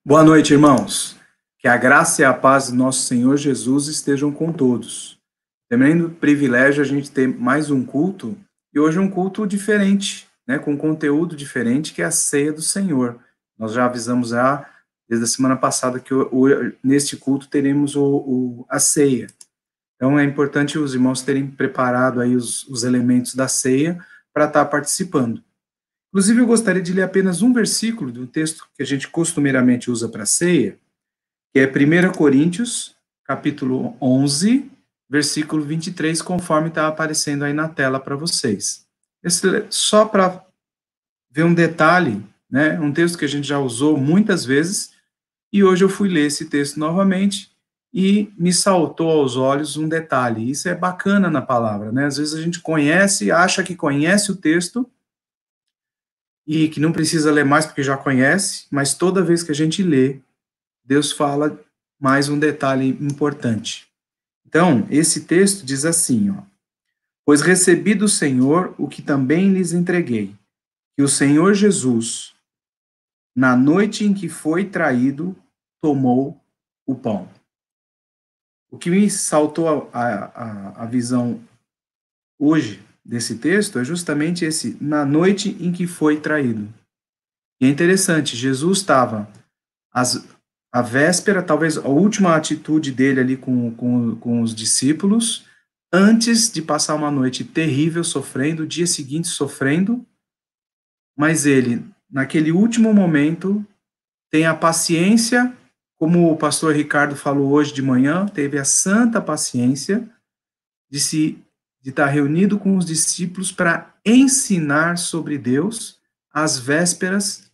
Boa noite, irmãos. Que a graça e a paz do nosso Senhor Jesus estejam com todos. Tremendo privilégio a gente ter mais um culto, e hoje um culto diferente, né, com conteúdo diferente, que é a ceia do Senhor. Nós já avisamos desde a semana passada que neste culto teremos a ceia. Então é importante os irmãos terem preparado aí os elementos da ceia para estar participando. Inclusive, eu gostaria de ler apenas um versículo do texto que a gente costumeiramente usa para a ceia, que é 1 Coríntios, capítulo 11, versículo 23, conforme está aparecendo aí na tela para vocês. Só para ver um detalhe, né, um texto que a gente já usou muitas vezes, e hoje eu fui ler esse texto novamente e me saltou aos olhos um detalhe. Isso é bacana na palavra, né? Às vezes a gente acha que conhece o texto, e que não precisa ler mais porque já conhece, mas toda vez que a gente lê, Deus fala mais um detalhe importante. Então, esse texto diz assim, ó: pois recebi do Senhor o que também lhes entreguei, que o Senhor Jesus, na noite em que foi traído, tomou o pão. O que me saltou a visão hoje desse texto é justamente esse, na noite em que foi traído. E é interessante, Jesus estava a véspera, talvez a última atitude dele ali com os discípulos, antes de passar uma noite terrível sofrendo, o dia seguinte sofrendo, mas ele, naquele último momento, tem a paciência, como o pastor Ricardo falou hoje de manhã, teve a santa paciência de estar reunido com os discípulos para ensinar sobre Deus às vésperas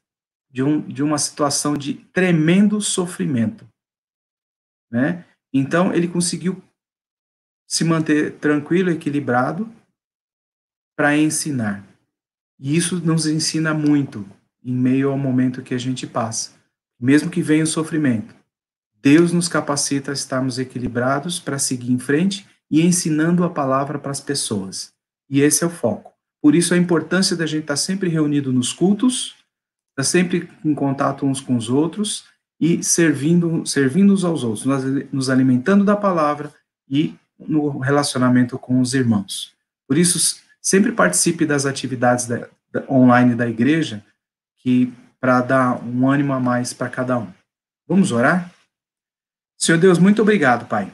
de uma situação de tremendo sofrimento, né? Então, ele conseguiu se manter tranquilo, equilibrado, para ensinar. E isso nos ensina muito em meio ao momento que a gente passa. Mesmo que venha o sofrimento, Deus nos capacita a estarmos equilibrados para seguir em frente e ensinando a palavra para as pessoas. E esse é o foco. Por isso a importância da gente estar sempre reunido nos cultos, estar sempre em contato uns com os outros e servindo uns aos outros, nos alimentando da palavra e no relacionamento com os irmãos. Por isso, sempre participe das atividades online da igreja, que para dar um ânimo a mais para cada um. Vamos orar? Senhor Deus, muito obrigado, Pai.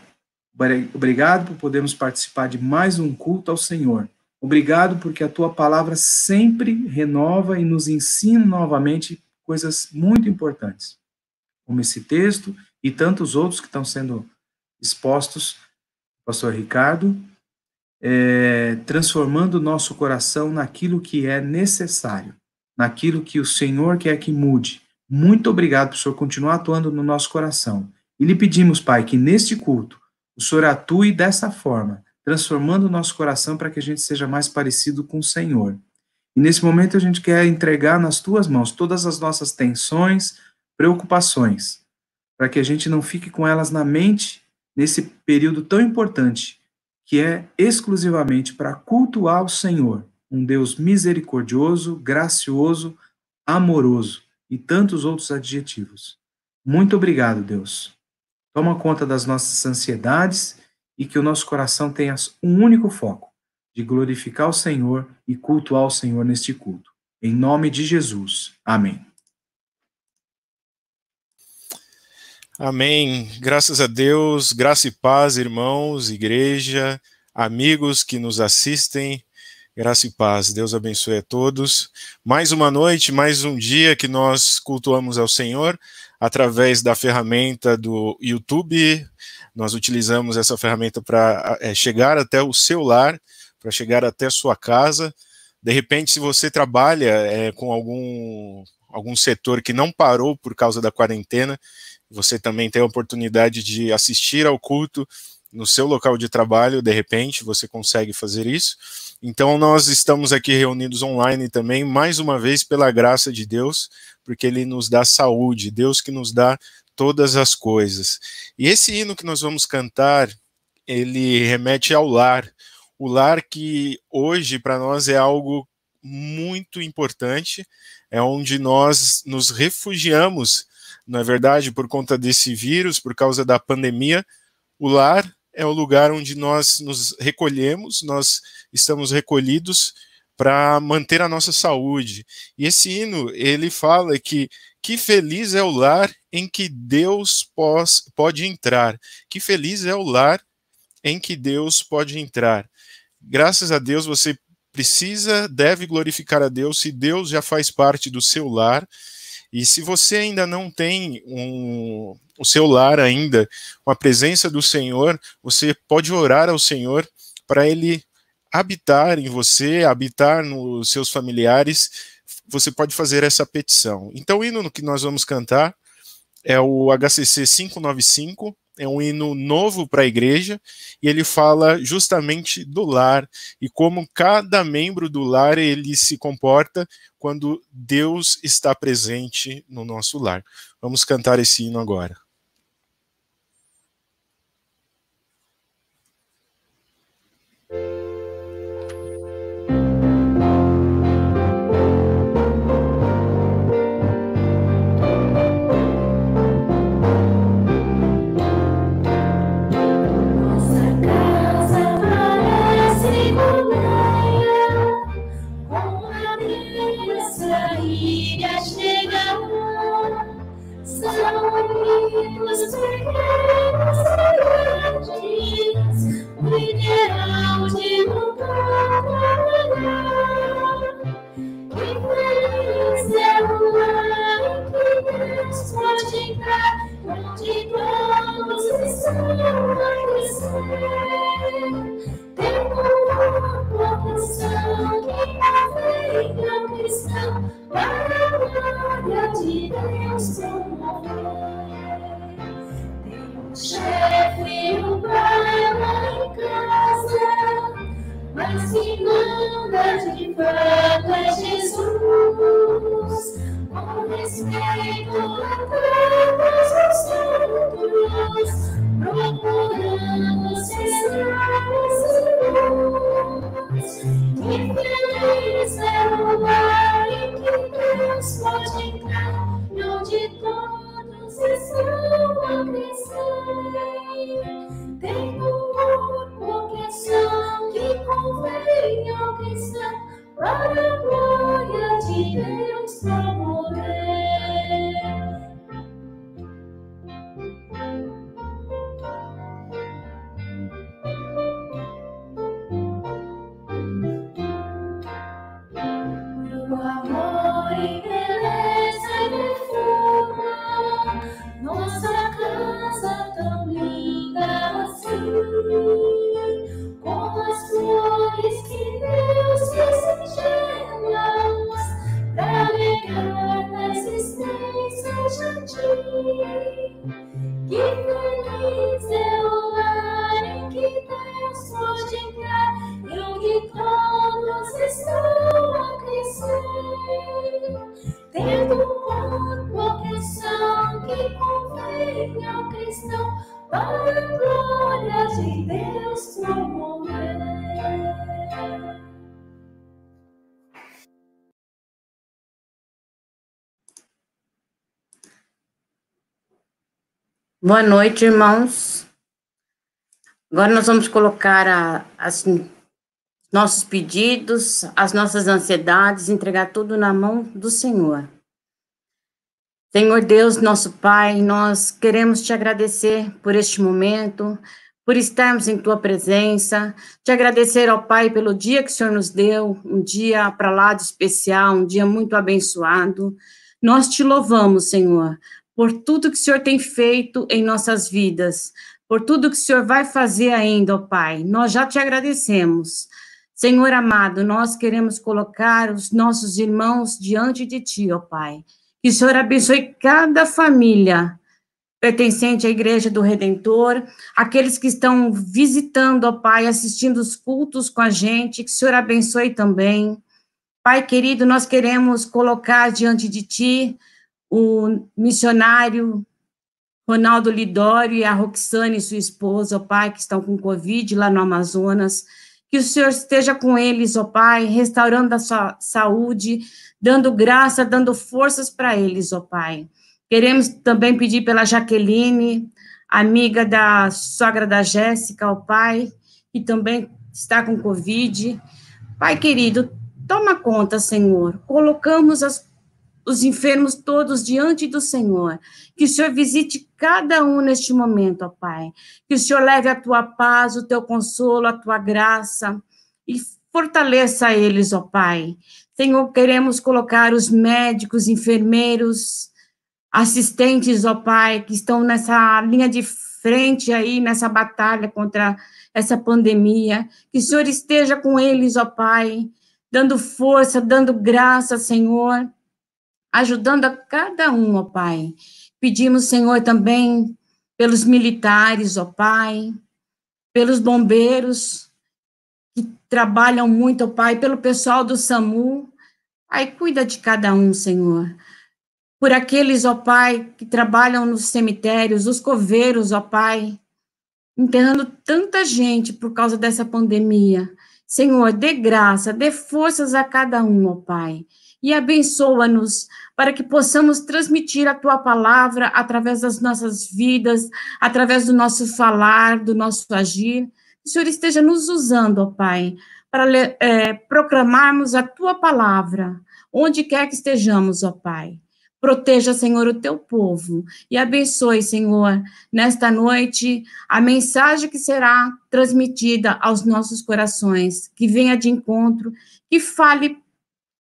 Obrigado por podermos participar de mais um culto ao Senhor. Obrigado porque a Tua palavra sempre renova e nos ensina novamente coisas muito importantes, como esse texto e tantos outros que estão sendo expostos, pastor Ricardo, transformando o nosso coração naquilo que é necessário, naquilo que o Senhor quer que mude. Muito obrigado por o Senhor continuar atuando no nosso coração. E lhe pedimos, Pai, que neste culto o Senhor atue dessa forma, transformando o nosso coração para que a gente seja mais parecido com o Senhor. E nesse momento a gente quer entregar nas tuas mãos todas as nossas tensões, preocupações, para que a gente não fique com elas na mente nesse período tão importante, que é exclusivamente para cultuar o Senhor, um Deus misericordioso, gracioso, amoroso e tantos outros adjetivos. Muito obrigado, Deus. Toma conta das nossas ansiedades e que o nosso coração tenha um único foco, de glorificar o Senhor e cultuar o Senhor neste culto. Em nome de Jesus. Amém. Amém. Graças a Deus, graça e paz, irmãos, igreja, amigos que nos assistem, graça e paz. Deus abençoe a todos. Mais uma noite, mais um dia que nós cultuamos ao Senhor através da ferramenta do YouTube. Nós utilizamos essa ferramenta para chegar até o seu lar, para chegar até a sua casa. De repente, se você trabalha com algum setor que não parou por causa da quarentena, você também tem a oportunidade de assistir ao culto no seu local de trabalho, de repente, você consegue fazer isso. Então, nós estamos aqui reunidos online também, mais uma vez, pela graça de Deus, porque Ele nos dá saúde, Deus que nos dá todas as coisas. E esse hino que nós vamos cantar, ele remete ao lar. O lar que hoje, para nós, é algo muito importante, é onde nós nos refugiamos não é verdade? Por conta desse vírus, por causa da pandemia, o lar é o lugar onde nós nos recolhemos, nós estamos recolhidos para manter a nossa saúde. E esse hino, ele fala que feliz é o lar em que Deus pode entrar. Que feliz é o lar em que Deus pode entrar. Graças a Deus, você deve glorificar a Deus se Deus já faz parte do seu lar. E se você ainda não tem o seu lar ainda, com a presença do Senhor, você pode orar ao Senhor para Ele habitar em você, habitar nos seus familiares. Você pode fazer essa petição. Então o hino que nós vamos cantar é o HCC 595, é um hino novo para a igreja, e ele fala justamente do lar, e como cada membro do lar ele se comporta quando Deus está presente no nosso lar. Vamos cantar esse hino agora. Boa noite, irmãos. Agora nós vamos colocar nossos pedidos, as nossas ansiedades, entregar tudo na mão do Senhor. Senhor Deus, nosso Pai, nós queremos te agradecer por este momento, por estarmos em tua presença, te agradecer ao Pai pelo dia que o Senhor nos deu, um dia para lá de especial, um dia muito abençoado. Nós te louvamos, Senhor, por tudo que o Senhor tem feito em nossas vidas, por tudo que o Senhor vai fazer ainda, ó Pai. Nós já te agradecemos. Senhor amado, nós queremos colocar os nossos irmãos diante de ti, ó Pai. Que o Senhor abençoe cada família pertencente à Igreja do Redentor, aqueles que estão visitando, ó Pai, assistindo os cultos com a gente, que o Senhor abençoe também. Pai querido, nós queremos colocar diante de ti o missionário Ronaldo Lidório e a Roxane, sua esposa, ó Pai, que estão com Covid lá no Amazonas. Que o Senhor esteja com eles, ó Pai, restaurando a sua saúde, dando graça, dando forças para eles, ó Pai. Queremos também pedir pela Jaqueline, amiga da sogra da Jéssica, ó Pai, que também está com Covid. Pai querido, toma conta, Senhor. Colocamos os enfermos todos diante do Senhor. Que o Senhor visite cada um neste momento, ó Pai. Que o Senhor leve a tua paz, o teu consolo, a tua graça e fortaleça eles, ó Pai. Senhor, queremos colocar os médicos, enfermeiros, assistentes, ó Pai, que estão nessa linha de frente aí, nessa batalha contra essa pandemia. Que o Senhor esteja com eles, ó Pai, dando força, dando graça, Senhor, ajudando a cada um, ó Pai. Pedimos, Senhor, também pelos militares, ó Pai, pelos bombeiros que trabalham muito, ó Pai, pelo pessoal do SAMU. Pai, cuida de cada um, Senhor. Por aqueles, ó Pai, que trabalham nos cemitérios, os coveiros, ó Pai, enterrando tanta gente por causa dessa pandemia. Senhor, dê graça, dê forças a cada um, ó Pai, e abençoa-nos para que possamos transmitir a Tua palavra através das nossas vidas, através do nosso falar, do nosso agir. Que o Senhor esteja nos usando, ó Pai, para proclamarmos a Tua palavra, onde quer que estejamos, ó Pai. Proteja, Senhor, o teu povo e abençoe, Senhor, nesta noite, a mensagem que será transmitida aos nossos corações, que venha de encontro, que fale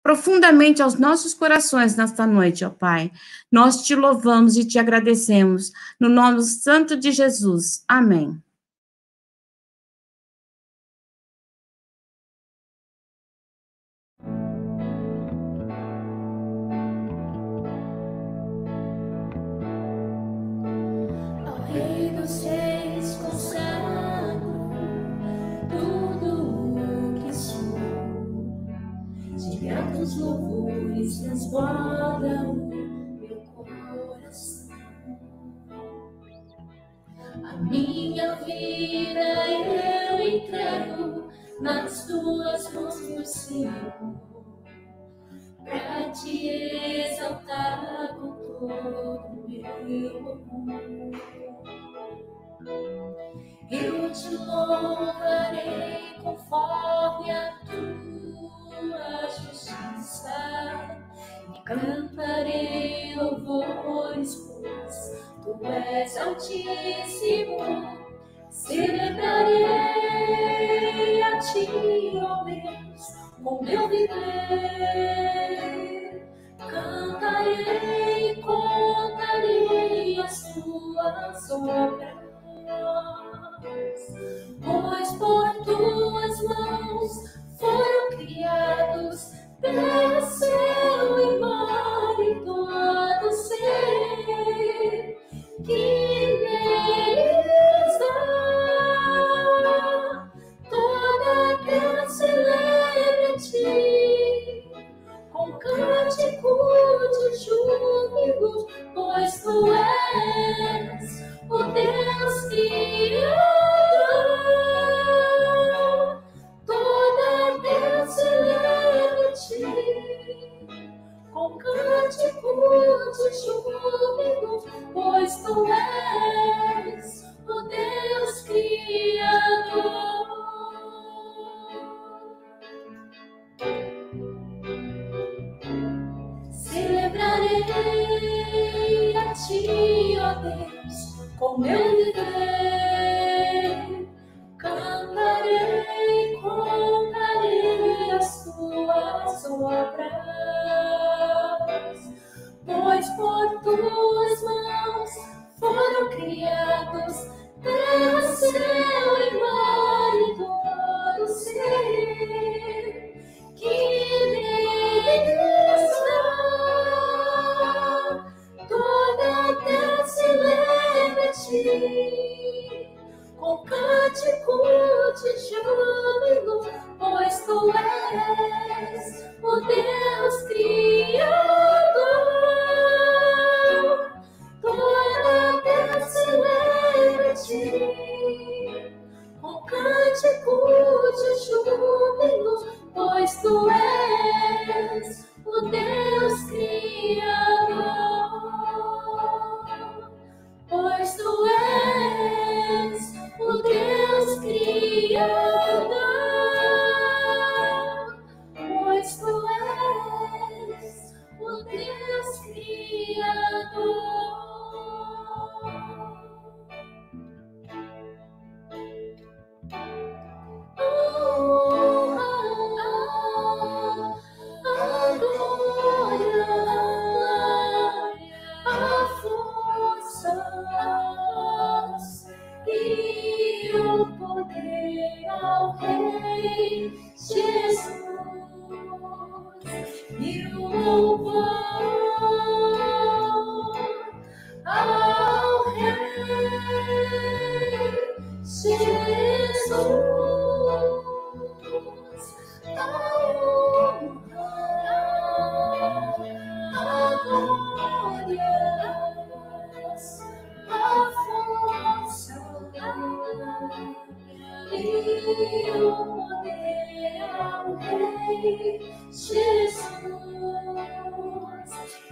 profundamente aos nossos corações nesta noite, ó Pai. Nós te louvamos e te agradecemos, no nome santo de Jesus. Amém. Os louvores transbordam meu coração. A minha vida eu entrego nas tuas mãos, meu Senhor, para te exaltar com todo meu amor. Eu te louvarei conforme a tua justiça e cantarei louvores, pois tu és altíssimo. Celebrarei a ti, ó Deus, com meu viver. Cantarei e contarei as tuas obras, pois por tuas mãos foram criados terra, céu e mar e todo ser que neles há. Toda a terra celebra a ti com cântico de júbilo, pois tu és o Deus Criador. Toda a terra celebra a ti com cântico de júbilo, pois tu és o Deus Criador. Celebrarei a ti, ó Deus, com meu viver. Cantarei, contarei as tuas obras, pois por tuas mãos foram criados terra, céu e mar e todo ser que neles há. Toda a terra celebra a ti com cântico de júbilo, pois tu és o Deus Criador. Toda a terra celebra a ti com cântico de júbilo, pois tu és o Deus Criador. A glória, a força e o poder ao Rei Jesus e o louvor ao Rei Jesus, a honra, a glória, a força e o poder ao Rei Jesus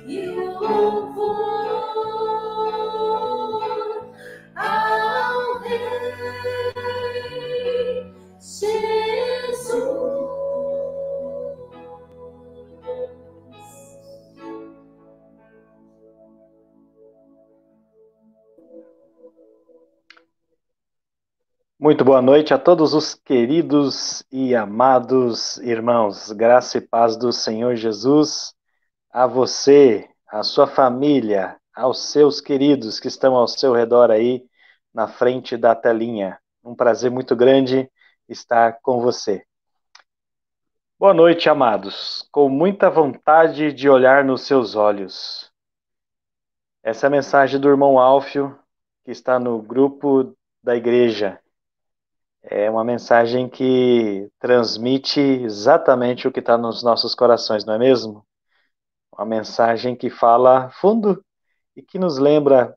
e o louvor ao Rei Jesus. Muito boa noite a todos os queridos e amados irmãos. Graça e paz do Senhor Jesus a você, a sua família, aos seus queridos que estão ao seu redor aí na frente da telinha. Um prazer muito grande estar com você. Boa noite, amados. Com muita vontade de olhar nos seus olhos. Essa é a mensagem do irmão Álfio, que está no grupo da igreja. É uma mensagem que transmite exatamente o que está nos nossos corações, não é mesmo? Uma mensagem que fala fundo e que nos lembra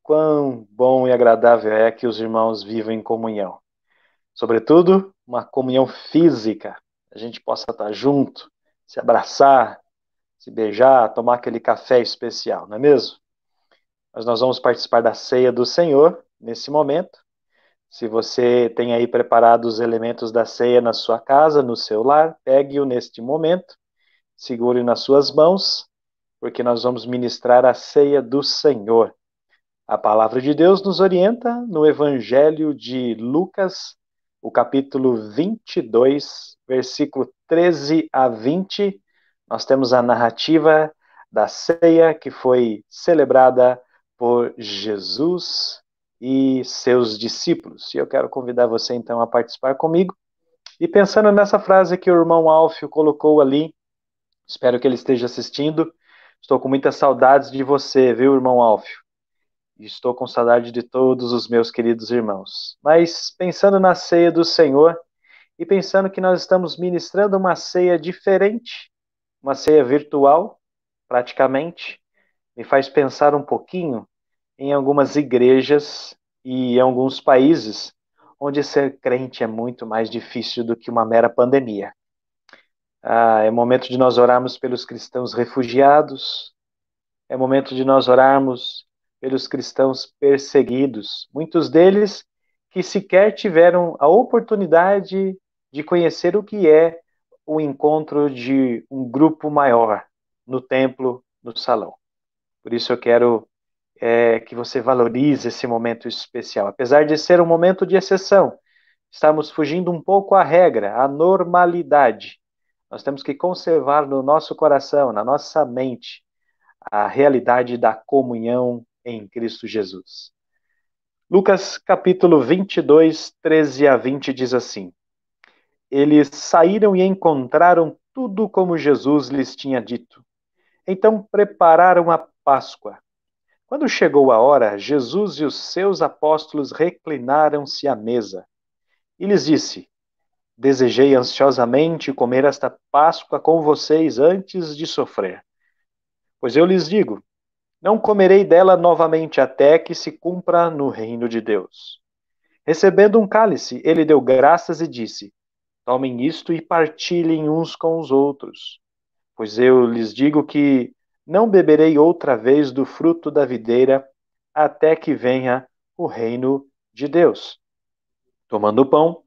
quão bom e agradável é que os irmãos vivam em comunhão. Sobretudo, uma comunhão física. A gente possa estar junto, se abraçar, se beijar, tomar aquele café especial, não é mesmo? Mas nós vamos participar da ceia do Senhor nesse momento. Se você tem aí preparado os elementos da ceia na sua casa, no seu lar, pegue-o neste momento, segure nas suas mãos, porque nós vamos ministrar a ceia do Senhor. A palavra de Deus nos orienta no Evangelho de Lucas, o capítulo 22, versículo 13 a 20. Nós temos a narrativa da ceia que foi celebrada por Jesus e seus discípulos. E eu quero convidar você então a participar comigo. E pensando nessa frase que o irmão Álfio colocou ali, espero que ele esteja assistindo. Estou com muitas saudades de você, viu, irmão Álfio? Estou com saudade de todos os meus queridos irmãos. Mas pensando na ceia do Senhor e pensando que nós estamos ministrando uma ceia diferente, uma ceia virtual, praticamente, me faz pensar um pouquinho em algumas igrejas e em alguns países onde ser crente é muito mais difícil do que uma mera pandemia. É momento de nós orarmos pelos cristãos refugiados, é momento de nós orarmos pelos cristãos perseguidos, muitos deles que sequer tiveram a oportunidade de conhecer o que é o encontro de um grupo maior no templo, no salão. Por isso eu quero que você valorize esse momento especial. Apesar de ser um momento de exceção, estamos fugindo um pouco à regra, à normalidade. Nós temos que conservar no nosso coração, na nossa mente, a realidade da comunhão em Cristo Jesus. Lucas capítulo 22, 13 a 20 diz assim: Eles saíram e encontraram tudo como Jesus lhes tinha dito. Então prepararam a Páscoa. Quando chegou a hora, Jesus e os seus apóstolos reclinaram-se à mesa. E lhes disse: Desejei ansiosamente comer esta Páscoa com vocês antes de sofrer. Pois eu lhes digo, não comerei dela novamente até que se cumpra no reino de Deus. Recebendo um cálice, ele deu graças e disse: Tomem isto e partilhem uns com os outros. Pois eu lhes digo que não beberei outra vez do fruto da videira até que venha o reino de Deus. Tomando o pão,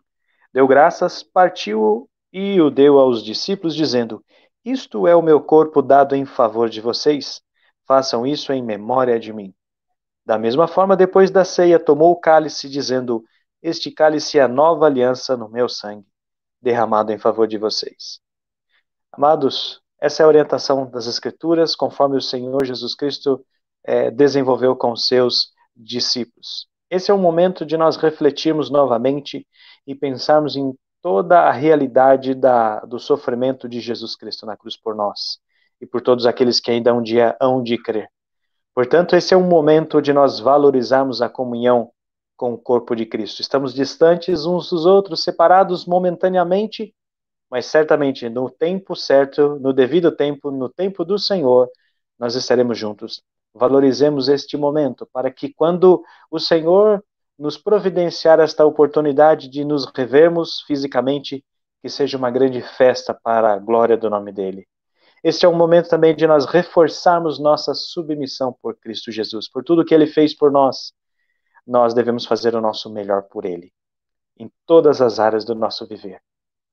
deu graças, partiu-o e o deu aos discípulos, dizendo: Isto é o meu corpo dado em favor de vocês. Façam isso em memória de mim. Da mesma forma, depois da ceia, tomou o cálice, dizendo: Este cálice é a nova aliança no meu sangue, derramado em favor de vocês. Amados, essa é a orientação das Escrituras, conforme o Senhor Jesus Cristo desenvolveu com os seus discípulos. Esse é o momento de nós refletirmos novamente e pensarmos em toda a realidade do sofrimento de Jesus Cristo na cruz por nós e por todos aqueles que ainda um dia hão de crer. Portanto, esse é um momento de nós valorizarmos a comunhão com o corpo de Cristo. Estamos distantes uns dos outros, separados momentaneamente, mas certamente no tempo certo, no devido tempo, no tempo do Senhor, nós estaremos juntos. Valorizemos este momento para que quando o Senhor nos providenciar esta oportunidade de nos revermos fisicamente, que seja uma grande festa para a glória do nome dele. Este é um momento também de nós reforçarmos nossa submissão por Cristo Jesus, por tudo que ele fez por nós. Nós devemos fazer o nosso melhor por ele, em todas as áreas do nosso viver.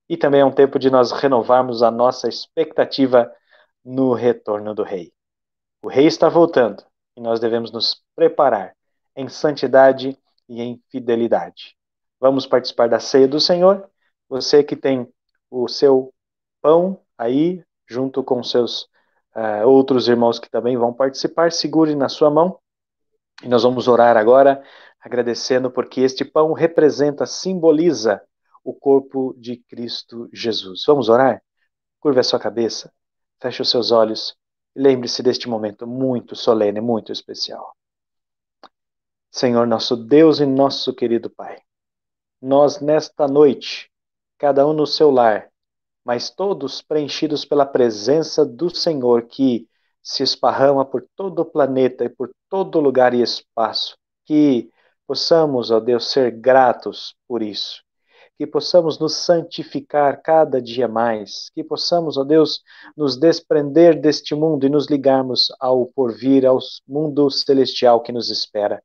E também é um tempo de nós renovarmos a nossa expectativa no retorno do Rei. O Rei está voltando e nós devemos nos preparar em santidade e em fidelidade. Vamos participar da ceia do Senhor. Você que tem o seu pão aí, junto com seus outros irmãos que também vão participar, segure na sua mão. E nós vamos orar agora, agradecendo porque este pão representa, simboliza o corpo de Cristo Jesus. Vamos orar? Curva a sua cabeça, feche os seus olhos e lembre-se deste momento muito solene, muito especial. Senhor, nosso Deus e nosso querido Pai, nós nesta noite, cada um no seu lar, mas todos preenchidos pela presença do Senhor que se esparrama por todo o planeta e por todo lugar e espaço, que possamos, ó Deus, ser gratos por isso, que possamos nos santificar cada dia mais, que possamos, ó Deus, nos desprender deste mundo e nos ligarmos ao porvir, ao mundo celestial que nos espera,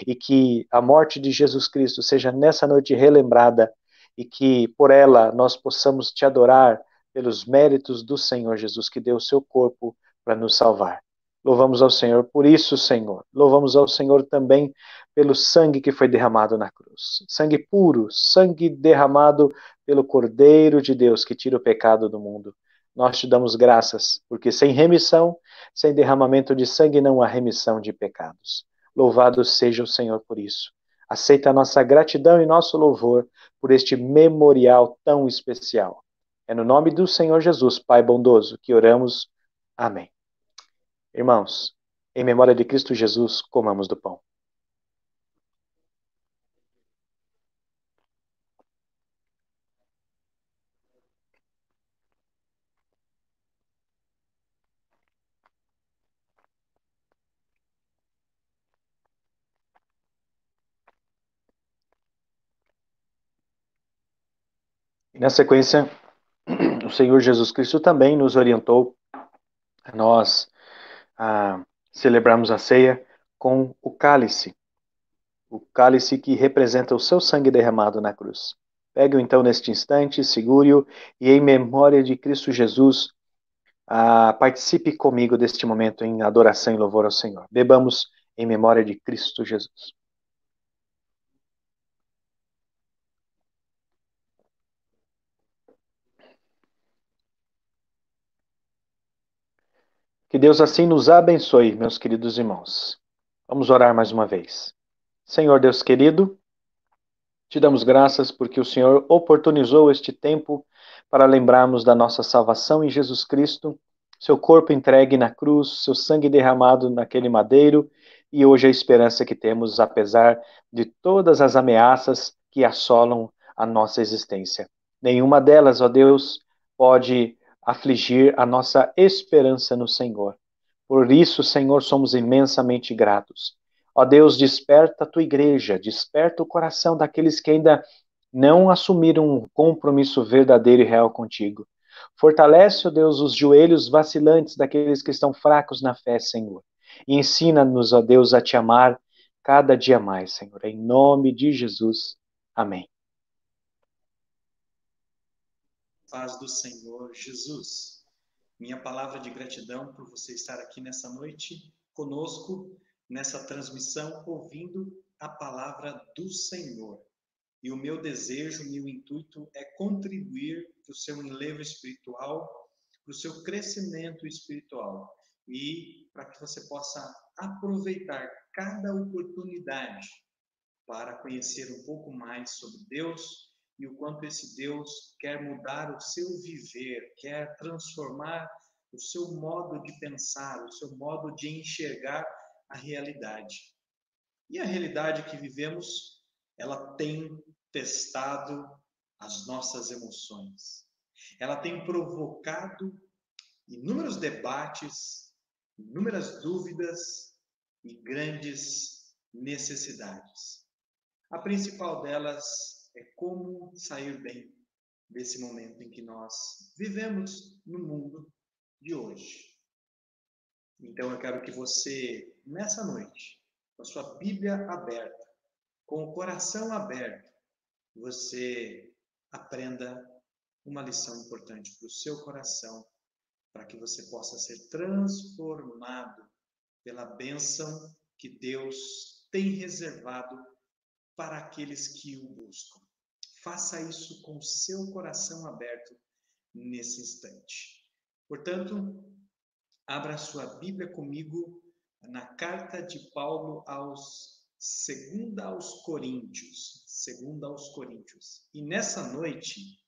e que a morte de Jesus Cristo seja nessa noite relembrada e que por ela nós possamos te adorar pelos méritos do Senhor Jesus, que deu o seu corpo para nos salvar. Louvamos ao Senhor por isso, Senhor. Louvamos ao Senhor também pelo sangue que foi derramado na cruz. Sangue puro, sangue derramado pelo Cordeiro de Deus que tira o pecado do mundo. Nós te damos graças, porque sem remissão, sem derramamento de sangue, não há remissão de pecados. Louvado seja o Senhor por isso. Aceita a nossa gratidão e nosso louvor por este memorial tão especial. É no nome do Senhor Jesus, Pai bondoso, que oramos. Amém. Irmãos, em memória de Cristo Jesus, comamos do pão. E na sequência, o Senhor Jesus Cristo também nos orientou a nós celebrarmos a ceia com o cálice que representa o seu sangue derramado na cruz. Pegue-o então neste instante, segure-o e em memória de Cristo Jesus, participe comigo deste momento em adoração e louvor ao Senhor. Bebamos em memória de Cristo Jesus. Que Deus assim nos abençoe, meus queridos irmãos. Vamos orar mais uma vez. Senhor Deus querido, te damos graças porque o Senhor oportunizou este tempo para lembrarmos da nossa salvação em Jesus Cristo, seu corpo entregue na cruz, seu sangue derramado naquele madeiro e hoje a esperança que temos apesar de todas as ameaças que assolam a nossa existência. Nenhuma delas, ó Deus, pode afligir a nossa esperança no Senhor. Por isso, Senhor, somos imensamente gratos. Ó Deus, desperta a tua igreja, desperta o coração daqueles que ainda não assumiram um compromisso verdadeiro e real contigo. Fortalece, ó Deus, os joelhos vacilantes daqueles que estão fracos na fé, Senhor. E ensina-nos, ó Deus, a te amar cada dia mais, Senhor. Em nome de Jesus. Amém. Paz do Senhor Jesus. Minha palavra de gratidão por você estar aqui nessa noite conosco, nessa transmissão, ouvindo a palavra do Senhor. E o meu desejo, o meu intuito é contribuir para o seu enlevo espiritual, para o seu crescimento espiritual e para que você possa aproveitar cada oportunidade para conhecer um pouco mais sobre Deus e o quanto esse Deus quer mudar o seu viver, quer transformar o seu modo de pensar, o seu modo de enxergar a realidade. E a realidade que vivemos, ela tem testado as nossas emoções. Ela tem provocado inúmeros debates, inúmeras dúvidas e grandes necessidades. A principal delas é como sair bem desse momento em que nós vivemos no mundo de hoje. Então eu quero que você, nessa noite, com a sua Bíblia aberta, com o coração aberto, você aprenda uma lição importante para o seu coração, para que você possa ser transformado pela bênção que Deus tem reservado para aqueles que o buscam. Faça isso com o seu coração aberto nesse instante. Portanto, abra sua Bíblia comigo na carta de Paulo segunda aos Coríntios. E nessa noite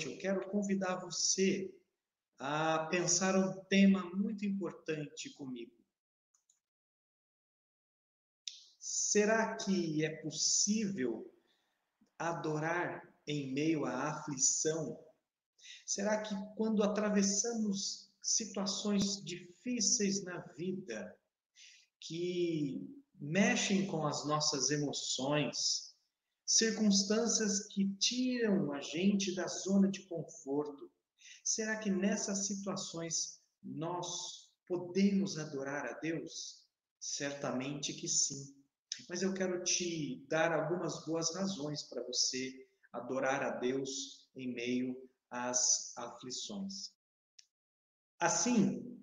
eu quero convidar você a pensar um tema muito importante comigo. Será que é possível adorar em meio à aflição? Será que quando atravessamos situações difíceis na vida, que mexem com as nossas emoções, circunstâncias que tiram a gente da zona de conforto, será que nessas situações nós podemos adorar a Deus? Certamente que sim. Mas eu quero te dar algumas boas razões para você adorar a Deus em meio às aflições. Assim,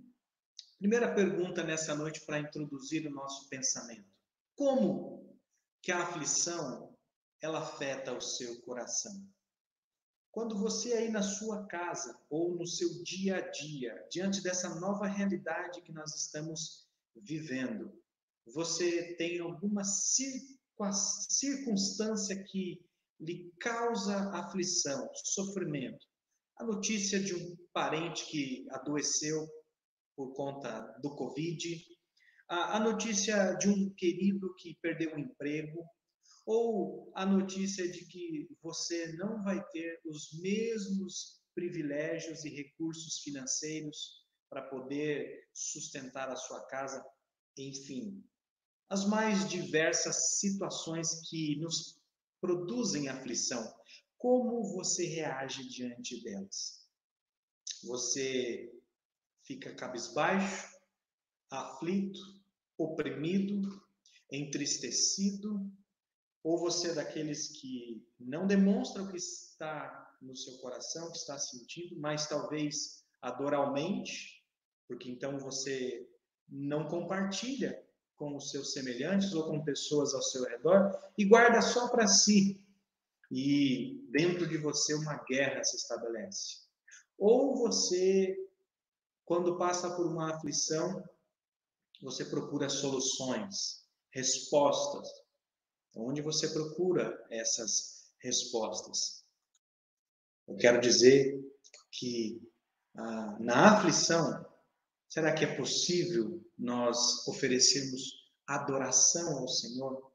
primeira pergunta nessa noite para introduzir o nosso pensamento. Como que a aflição ela afeta o seu coração? Quando você aí na sua casa ou no seu dia a dia, diante dessa nova realidade que nós estamos vivendo, você tem alguma circunstância que lhe causa aflição, sofrimento. A notícia de um parente que adoeceu por conta do Covid, a notícia de um querido que perdeu o emprego, ou a notícia de que você não vai ter os mesmos privilégios e recursos financeiros para poder sustentar a sua casa, enfim. As mais diversas situações que nos produzem aflição. Como você reage diante delas? Você fica cabisbaixo, aflito, oprimido, entristecido? Ou você é daqueles que não demonstra o que está no seu coração, o que está sentindo, mas talvez adoralmente, porque então você não compartilha com os seus semelhantes ou com pessoas ao seu redor e guarda só para si. E dentro de você uma guerra se estabelece. Ou você, quando passa por uma aflição, você procura soluções, respostas. Onde você procura essas respostas? Eu quero dizer que na aflição, será que é possível nós oferecermos adoração ao Senhor?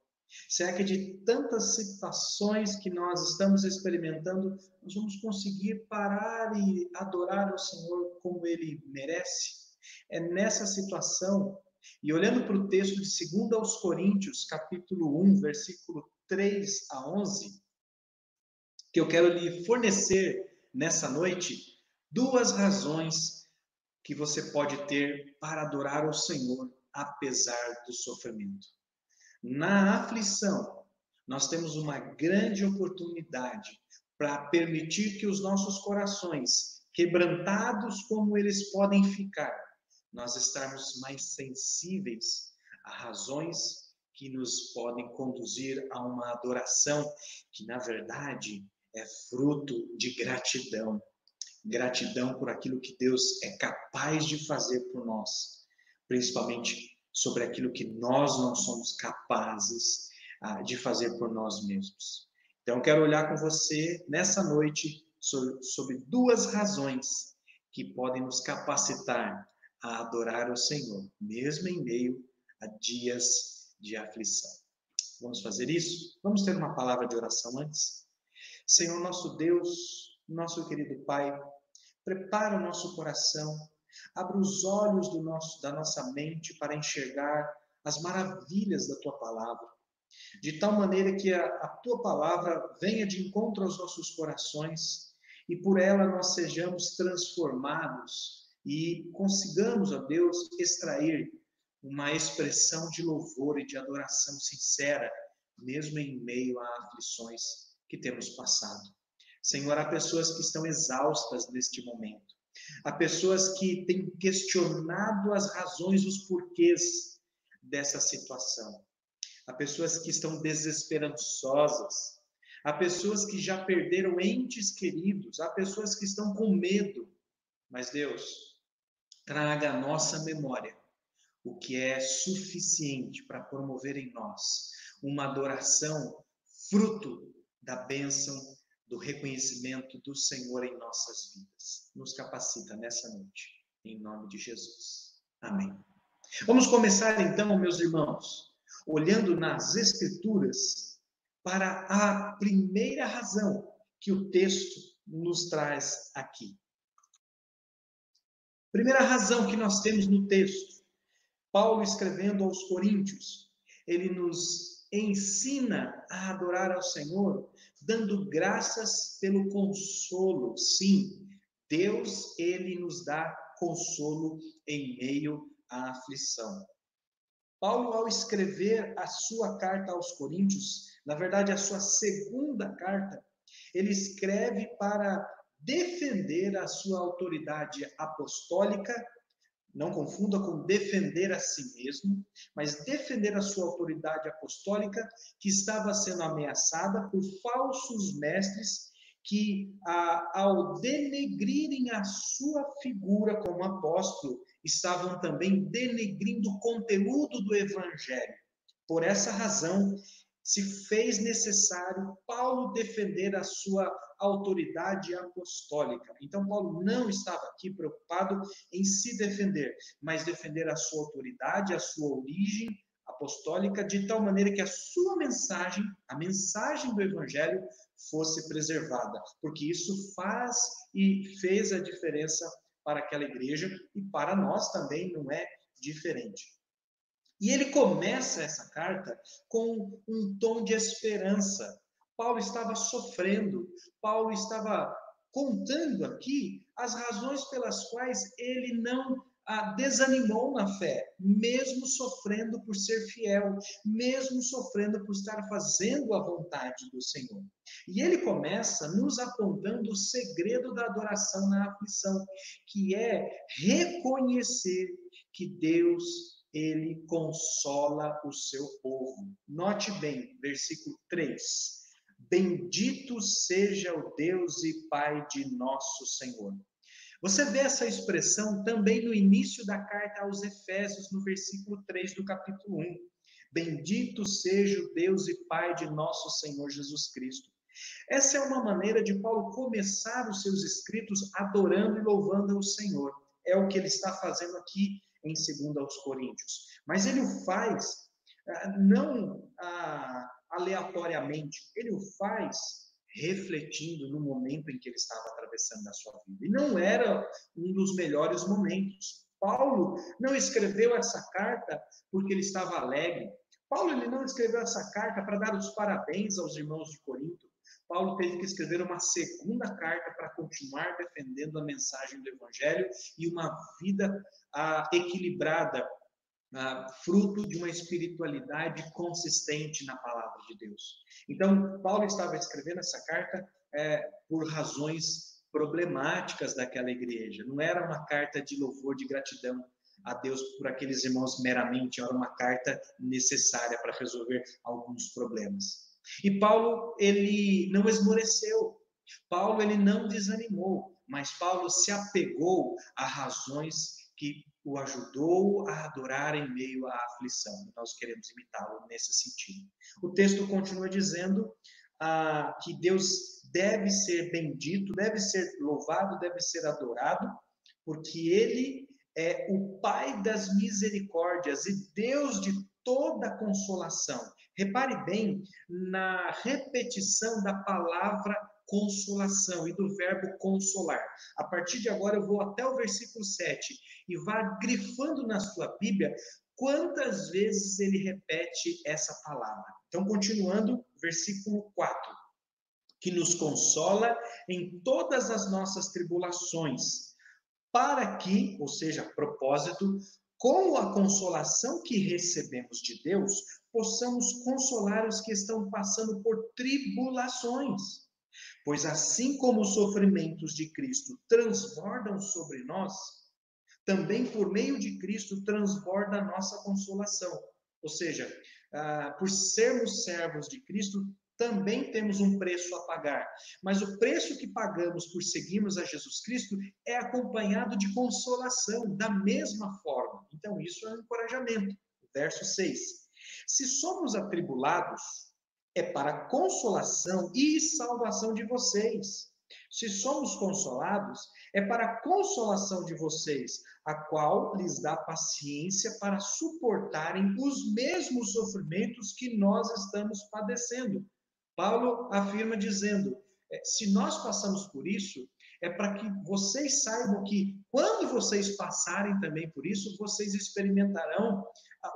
Será que de tantas situações que nós estamos experimentando, nós vamos conseguir parar e adorar ao Senhor como Ele merece? É nessa situação, e olhando para o texto de 2 aos Coríntios, capítulo 1, versículo 3 a 11, que eu quero lhe fornecer nessa noite duas razões que você pode ter para adorar ao Senhor, apesar do sofrimento. Na aflição, nós temos uma grande oportunidade para permitir que os nossos corações, quebrantados como eles podem ficar, nós estarmos mais sensíveis a razões que nos podem conduzir a uma adoração que, na verdade, é fruto de gratidão. Gratidão por aquilo que Deus é capaz de fazer por nós, principalmente sobre aquilo que nós não somos capazes de fazer por nós mesmos. Então, eu quero olhar com você nessa noite sobre duas razões que podem nos capacitar a adorar o Senhor, mesmo em meio a dias de aflição. Vamos fazer isso? Vamos ter uma palavra de oração antes? Senhor, nosso Deus, nosso querido Pai, prepara o nosso coração, abra os olhos da nossa mente para enxergar as maravilhas da Tua palavra, de tal maneira que a Tua palavra venha de encontro aos nossos corações e por ela nós sejamos transformados e consigamos, ó Deus, extrair uma expressão de louvor e de adoração sincera, mesmo em meio a aflições que temos passado. Senhor, há pessoas que estão exaustas neste momento. Há pessoas que têm questionado as razões, os porquês dessa situação. Há pessoas que estão desesperançosas. Há pessoas que já perderam entes queridos. Há pessoas que estão com medo. Mas Deus, traga à nossa memória o que é suficiente para promover em nós uma adoração fruto da bênção, do reconhecimento do Senhor em nossas vidas. Nos capacita nessa noite, em nome de Jesus. Amém. Vamos começar então, meus irmãos, olhando nas Escrituras para a primeira razão que o texto nos traz aqui. Primeira razão que nós temos no texto, Paulo escrevendo aos Coríntios, ele nos ensina a adorar ao Senhor, dando graças pelo consolo. Sim, Deus, ele nos dá consolo em meio à aflição. Paulo, ao escrever a sua carta aos Coríntios, na verdade, a sua segunda carta, ele escreve para defender a sua autoridade apostólica. Não confunda com defender a si mesmo, mas defender a sua autoridade apostólica, que estava sendo ameaçada por falsos mestres que, ao denegrirem a sua figura como apóstolo, estavam também denegrindo o conteúdo do evangelho. Por essa razão, se fez necessário Paulo defender a sua autoridade apostólica. Então, Paulo não estava aqui preocupado em se defender, mas defender a sua autoridade, a sua origem apostólica, de tal maneira que a sua mensagem, a mensagem do evangelho, fosse preservada, porque isso faz e fez a diferença para aquela igreja e para nós também não é diferente. E ele começa essa carta com um tom de esperança. Paulo estava sofrendo, Paulo estava contando aqui as razões pelas quais ele não desanimou na fé, mesmo sofrendo por ser fiel, mesmo sofrendo por estar fazendo a vontade do Senhor. E ele começa nos apontando o segredo da adoração na aflição, que é reconhecer que Deus, ele consola o seu povo. Note bem, versículo 3. Bendito seja o Deus e Pai de nosso Senhor. Você vê essa expressão também no início da carta aos Efésios, no versículo 3 do capítulo 1. Bendito seja o Deus e Pai de nosso Senhor Jesus Cristo. Essa é uma maneira de Paulo começar os seus escritos adorando e louvando ao Senhor. É o que ele está fazendo aqui em 2 aos Coríntios. Mas ele o faz não aleatoriamente, ele o faz refletindo no momento em que ele estava atravessando a sua vida. E não era um dos melhores momentos. Paulo não escreveu essa carta porque ele estava alegre. Paulo ele não escreveu essa carta para dar os parabéns aos irmãos de Corinto. Paulo teve que escrever uma segunda carta para continuar defendendo a mensagem do Evangelho e uma vida equilibrada, fruto de uma espiritualidade consistente na palavra de Deus. Então, Paulo estava escrevendo essa carta por razões problemáticas daquela igreja. Não era uma carta de louvor, de gratidão. a Deus por aqueles irmãos meramente, era uma carta necessária para resolver alguns problemas. E Paulo, ele não esmoreceu, Paulo, ele não desanimou, mas Paulo se apegou a razões que o ajudou a adorar em meio à aflição. Nós queremos imitá-lo nesse sentido. O texto continua dizendo que Deus deve ser bendito, deve ser louvado, deve ser adorado, porque Ele é o Pai das misericórdias e Deus de toda consolação. Repare bem na repetição da palavra consolação e do verbo consolar. A partir de agora eu vou até o versículo 7 e vá grifando na sua Bíblia quantas vezes ele repete essa palavra. Então, continuando, versículo 4. Que nos consola em todas as nossas tribulações, para que, ou seja, propósito, com a consolação que recebemos de Deus, possamos consolar os que estão passando por tribulações. Pois assim como os sofrimentos de Cristo transbordam sobre nós, também por meio de Cristo transborda a nossa consolação. Ou seja, por sermos servos de Cristo, também temos um preço a pagar. Mas o preço que pagamos por seguirmos a Jesus Cristo é acompanhado de consolação, da mesma forma. Então, isso é um encorajamento. Verso 6. Se somos atribulados, é para a consolação e salvação de vocês. Se somos consolados, é para a consolação de vocês, a qual lhes dá paciência para suportarem os mesmos sofrimentos que nós estamos padecendo. Paulo afirma dizendo, se nós passamos por isso, é para que vocês saibam que quando vocês passarem também por isso, vocês experimentarão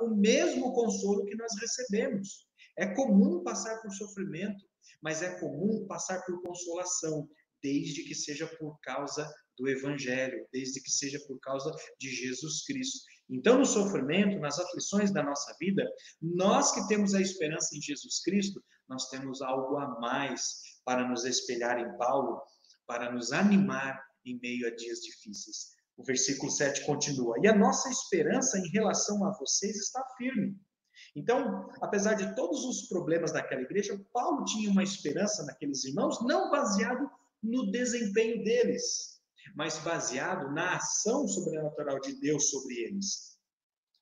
o mesmo consolo que nós recebemos. É comum passar por sofrimento, mas é comum passar por consolação, desde que seja por causa do Evangelho, desde que seja por causa de Jesus Cristo. Então, no sofrimento, nas aflições da nossa vida, nós que temos a esperança em Jesus Cristo, nós temos algo a mais para nos espelhar em Paulo, para nos animar em meio a dias difíceis. O versículo 7 continua, e a nossa esperança em relação a vocês está firme. Então, apesar de todos os problemas daquela igreja, Paulo tinha uma esperança naqueles irmãos, não baseado no desempenho deles, mas baseado na ação sobrenatural de Deus sobre eles.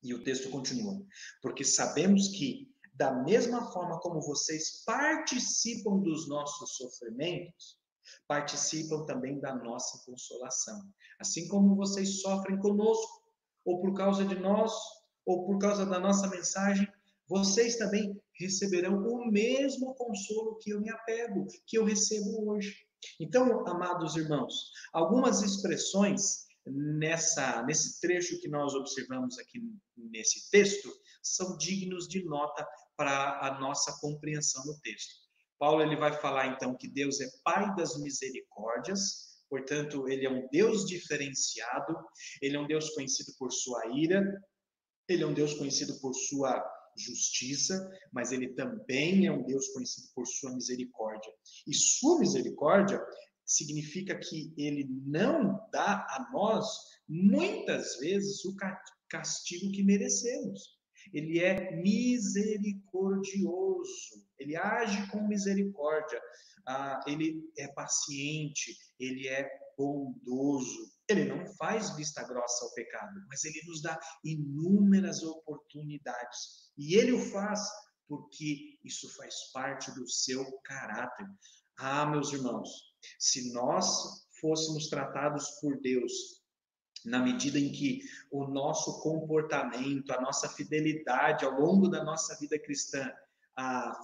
E o texto continua, porque sabemos que, da mesma forma como vocês participam dos nossos sofrimentos, participam também da nossa consolação. Assim como vocês sofrem conosco, ou por causa de nós, ou por causa da nossa mensagem, vocês também receberão o mesmo consolo que eu me apego, que eu recebo hoje. Então, amados irmãos, algumas expressões nesse trecho que nós observamos aqui nesse texto são dignos de nota para a nossa compreensão no texto. Paulo ele vai falar então que Deus é Pai das misericórdias, portanto, ele é um Deus diferenciado, ele é um Deus conhecido por sua ira, ele é um Deus conhecido por sua justiça, mas ele também é um Deus conhecido por sua misericórdia. E sua misericórdia significa que ele não dá a nós, muitas vezes, o castigo que merecemos. Ele é misericordioso, ele age com misericórdia, ele é paciente, ele é bondoso. Ele não faz vista grossa ao pecado, mas ele nos dá inúmeras oportunidades. E ele o faz porque isso faz parte do seu caráter. Meus irmãos, se nós fôssemos tratados por Deus na medida em que o nosso comportamento, a nossa fidelidade ao longo da nossa vida cristã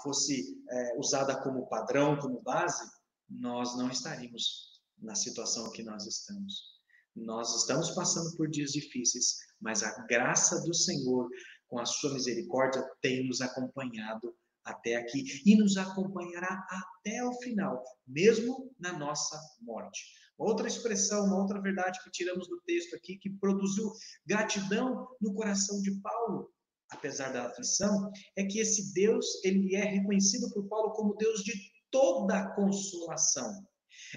fosse usada como padrão, como base, nós não estaríamos na situação que nós estamos. Nós estamos passando por dias difíceis, mas a graça do Senhor, com a sua misericórdia, tem nos acompanhado até aqui e nos acompanhará até o final, mesmo na nossa morte. Outra expressão, uma outra verdade que tiramos do texto aqui, que produziu gratidão no coração de Paulo, apesar da aflição, é que esse Deus, ele é reconhecido por Paulo como Deus de toda consolação.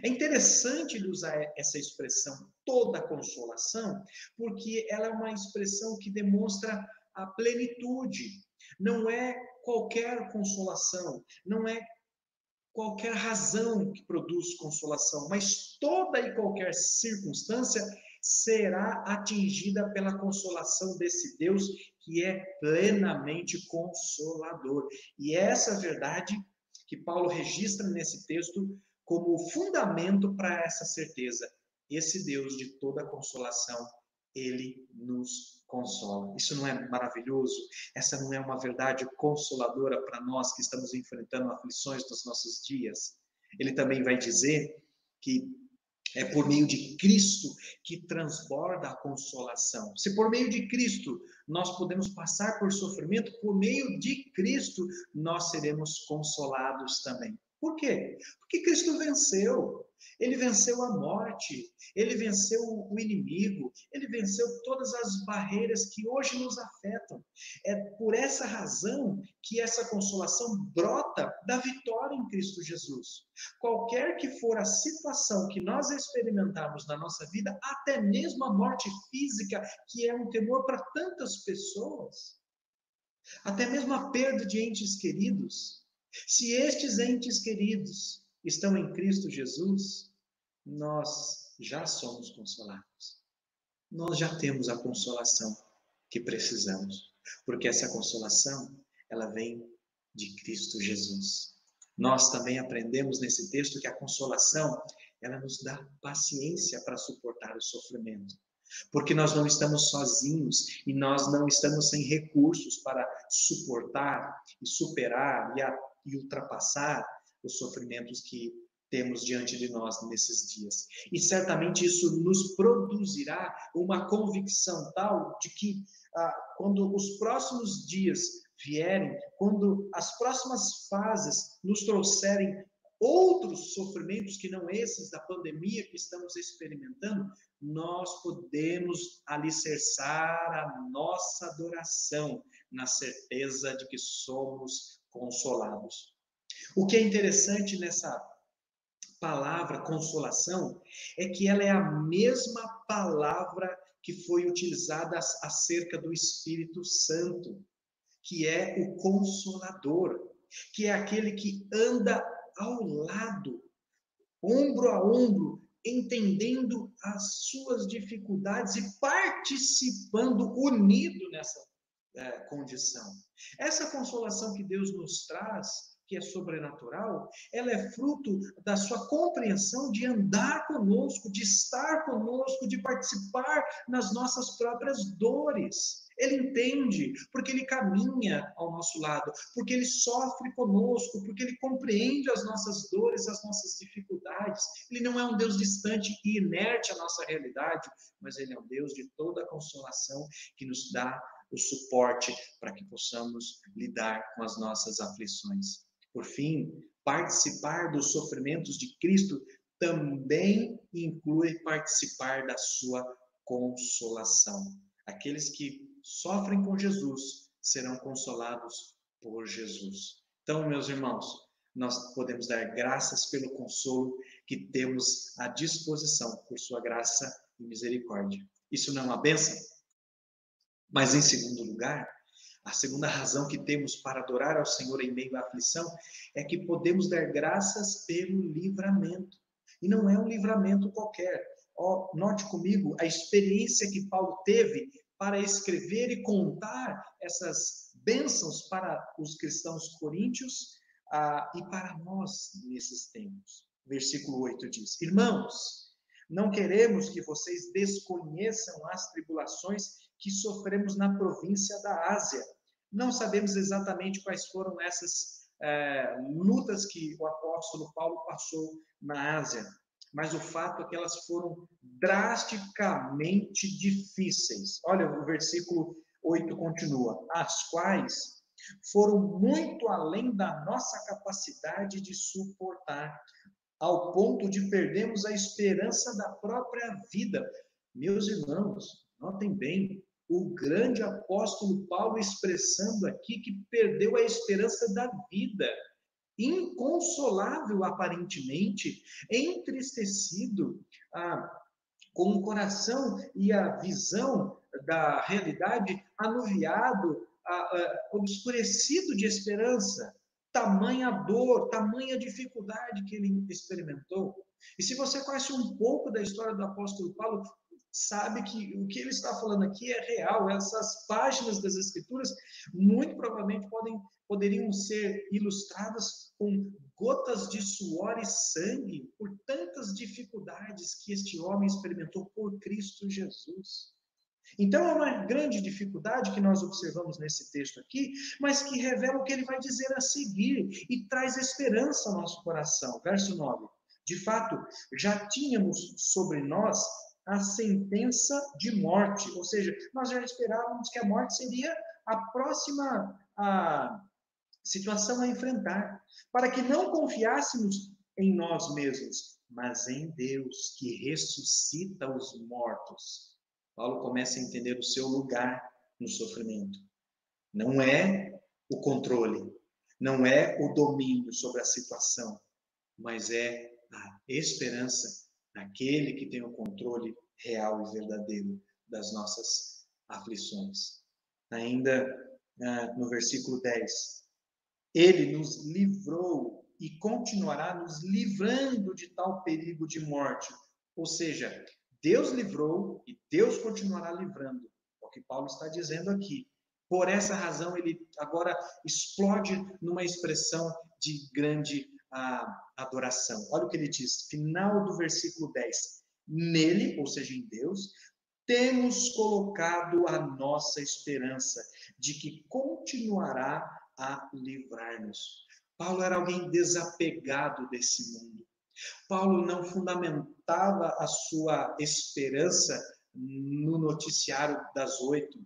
É interessante ele usar essa expressão, toda consolação, porque ela é uma expressão que demonstra a plenitude. Não é qualquer consolação, não é qualquer razão que produz consolação, mas toda e qualquer circunstância será atingida pela consolação desse Deus que é plenamente consolador. E é essa verdade que Paulo registra nesse texto como fundamento para essa certeza. Esse Deus de toda consolação, ele nos consola. Isso não é maravilhoso? Essa não é uma verdade consoladora para nós que estamos enfrentando aflições nos nossos dias? Ele também vai dizer que é por meio de Cristo que transborda a consolação. Se por meio de Cristo nós podemos passar por sofrimento, por meio de Cristo nós seremos consolados também. Por quê? Porque Cristo venceu. Ele venceu a morte, ele venceu o inimigo, ele venceu todas as barreiras que hoje nos afetam. É por essa razão que essa consolação brota da vitória em Cristo Jesus. Qualquer que for a situação que nós experimentarmos na nossa vida, até mesmo a morte física, que é um temor para tantas pessoas, até mesmo a perda de entes queridos, se estes entes queridos estão em Cristo Jesus, nós já somos consolados. Nós já temos a consolação que precisamos, porque essa consolação, ela vem de Cristo Jesus. Nós também aprendemos nesse texto que a consolação, ela nos dá paciência para suportar o sofrimento. Porque nós não estamos sozinhos e nós não estamos sem recursos para suportar e superar e ultrapassar os sofrimentos que temos diante de nós nesses dias. E certamente isso nos produzirá uma convicção tal de que quando os próximos dias vierem, quando as próximas fases nos trouxerem outros sofrimentos que não esses da pandemia que estamos experimentando, nós podemos alicerçar a nossa adoração na certeza de que somos consolados. O que é interessante nessa palavra consolação é que ela é a mesma palavra que foi utilizada acerca do Espírito Santo, que é o Consolador, que é aquele que anda ao lado, ombro a ombro, entendendo as suas dificuldades e participando, unido nessa condição. Essa consolação que Deus nos traz, que é sobrenatural, ela é fruto da sua compreensão de andar conosco, de estar conosco, de participar nas nossas próprias dores. Ele entende, porque ele caminha ao nosso lado, porque ele sofre conosco, porque ele compreende as nossas dores, as nossas dificuldades. Ele não é um Deus distante e inerte à nossa realidade, mas ele é um Deus de toda a consolação que nos dá o suporte para que possamos lidar com as nossas aflições. Por fim, participar dos sofrimentos de Cristo também inclui participar da sua consolação. Aqueles que sofrem com Jesus serão consolados por Jesus. Então, meus irmãos, nós podemos dar graças pelo consolo que temos à disposição por sua graça e misericórdia. Isso não é uma bênção? Mas, em segundo lugar, a segunda razão que temos para adorar ao Senhor em meio à aflição é que podemos dar graças pelo livramento. E não é um livramento qualquer. Note comigo a experiência que Paulo teve para escrever e contar essas bênçãos para os cristãos coríntios e para nós nesses tempos. Versículo 8 diz: Irmãos, não queremos que vocês desconheçam as tribulações que sofremos na província da Ásia. Não sabemos exatamente quais foram essas lutas que o apóstolo Paulo passou na Ásia, mas o fato é que elas foram drasticamente difíceis. Olha, o versículo 8 continua: as quais foram muito além da nossa capacidade de suportar, ao ponto de perdermos a esperança da própria vida. Meus irmãos, notem bem, o grande apóstolo Paulo expressando aqui que perdeu a esperança da vida. inconsolável aparentemente, entristecido, com o coração e a visão da realidade anuviado, obscurecido de esperança. Tamanha dor, tamanha dificuldade que ele experimentou. E se você conhece um pouco da história do apóstolo Paulo, sabe que o que ele está falando aqui é real. Essas páginas das Escrituras muito provavelmente poderiam ser ilustradas com gotas de suor e sangue por tantas dificuldades que este homem experimentou por Cristo Jesus. Então é uma grande dificuldade que nós observamos nesse texto aqui, mas que revela o que ele vai dizer a seguir e traz esperança ao nosso coração. Verso 9. De fato, já tínhamos sobre nós a sentença de morte, ou seja, nós já esperávamos que a morte seria a próxima situação a enfrentar, para que não confiássemos em nós mesmos, mas em Deus, que ressuscita os mortos. Paulo começa a entender o seu lugar no sofrimento. Não é o controle, não é o domínio sobre a situação, mas é a esperança naquele que tem o controle real e verdadeiro das nossas aflições. Ainda no versículo 10, ele nos livrou e continuará nos livrando de tal perigo de morte. Ou seja, Deus livrou e Deus continuará livrando. É o que Paulo está dizendo aqui. Por essa razão, ele agora explode numa expressão de grande adoração. Olha o que ele diz, final do versículo 10. Nele, ou seja, em Deus, temos colocado a nossa esperança de que continuará a livrar-nos. Paulo era alguém desapegado desse mundo. Paulo não fundamentava a sua esperança no noticiário das 8.